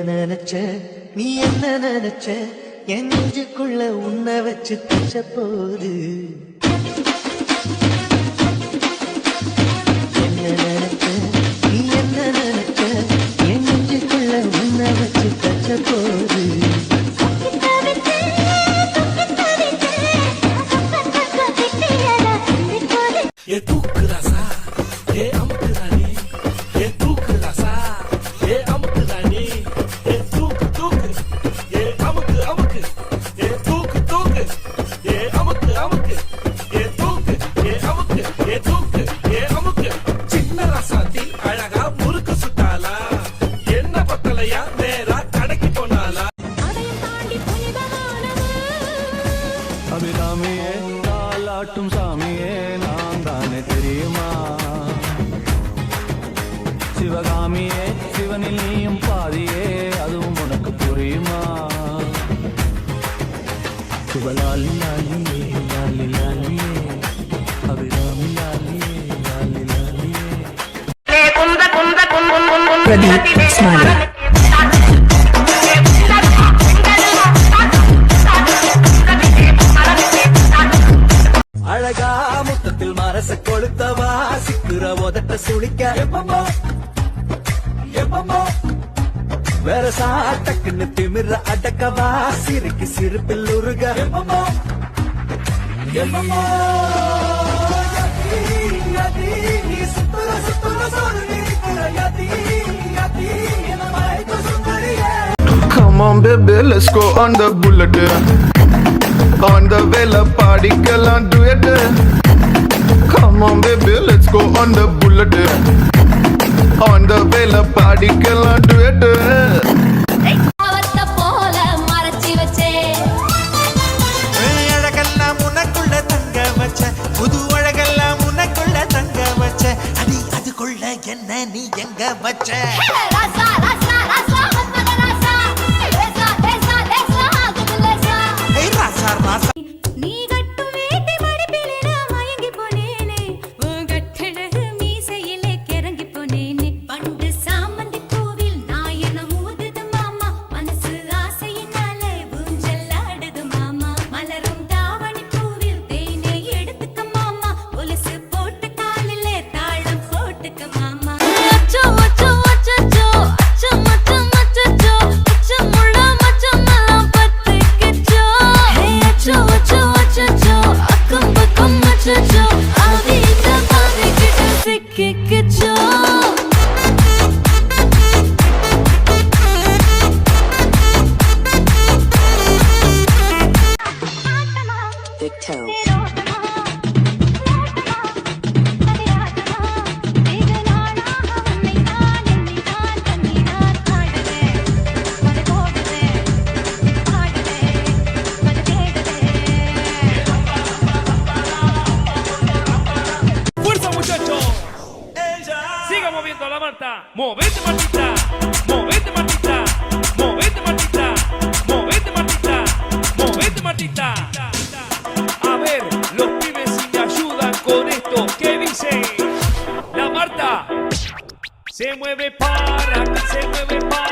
நினைச்ச நீ என்ன நினைச்ச என் நெஞ்சுக்குள்ள உன்னை வச்சு தச்ச போது என்ன நினைச்ச நீ என்ன நினைச்ச என் நெஞ்சுக்குள்ள உன்னை வச்சு தச்ச போது ये तूक रसा ये अमक रानी ये तूक रसा ये अमक रानी ये तूक तूक ये अमक अमक ये तूक तूक ये अमक अमक ये तूक ये अमक ये तूक ये अमक चिन्न रसाती अழகா முறுக்கு சுட்டாலா என்ன பத்தலையா நேரா கடைக்கு போனாலா அதையும் தாண்டி புனிதமானது அபிராமியே காலாட்டும் சாமியே நான் தானே தெரியுமா சிவகாமியே சிவனில் நீயும் பாதியே அதுவும் உனக்கு புரியுமா சிவலாலி லாலியே லாலி லாலியே அபிராமி லாலியே லாலி லாலியே Pradeep smiling. அழகா முத்தத்தில் மரச கொளுத்தவா சிக்குற உதட்ட சுழிக்க எப்பமோ எப்பமோ வேற சாட்டக்குன்னு திமிர அடக்கவா சிரிக்கு சிரிப்பில் உருக எப்பமோ எப்பமோ நீ சுத்துற சுத்துற சோறு நீக்குற யதி யதி என மயக்க சுந்தரியே. Come on baby, let's go on the bullet. On the vela party, girl, and do it. Come on baby, let's go on the bullet. On the vela party, girl, and do it. அவத்த போல மறைச்சி வச்சே அழகெல்லாம் உனக்குள்ள தங்க வச்ச புது அழகெல்லாம் உனக்குள்ள தங்க வச்ச அடி அதுக்குள்ள என்ன நீ எங்க வச்ச ராசா ராசா ராசா மன்மத ராசா லேசா லேசா லேசா குதுலேசா ஏய் ராசா ராசா நீ கட்டும் வேட்டி மடிப்பிலே நான் மயங்கி போனேனே உன் கட்டழகு மீசையிலே கிறங்கி போனேனே பண்டு சாமந்தி பூவில் நாயனம் ஊதுது மாமா மனசு ஆசையினாலே ஊஞ்சல் ஆடுது மாமா மலரும் தாவணி பூவில் தேனை எடுத்துக்க மாமா ஒலிசு போட்டு காலிலே தாளம் போட்டுக்க மாமா அச்சோ அச்சோ அச்சோ அச்சோ மச்சம் அச்சோ அச்சமுள்ள மச்சமெல்லாம் பத்திக்கிச்சோ அச்சோ அச்சோ அச்சோ அக்கம் பக்கம் அச்சோ அவீத பாவிக்கிட்டு சிக்கிக்கிச்சோ ¡Fuerza muchachos! Siga moviendo la manta. Movete Martita, movete Martita, movete Martita, movete Martita, movete Martita. A ver, los pibes si me ayudan con esto. ¿Qué dice? La Marta se mueve para, se mueve para.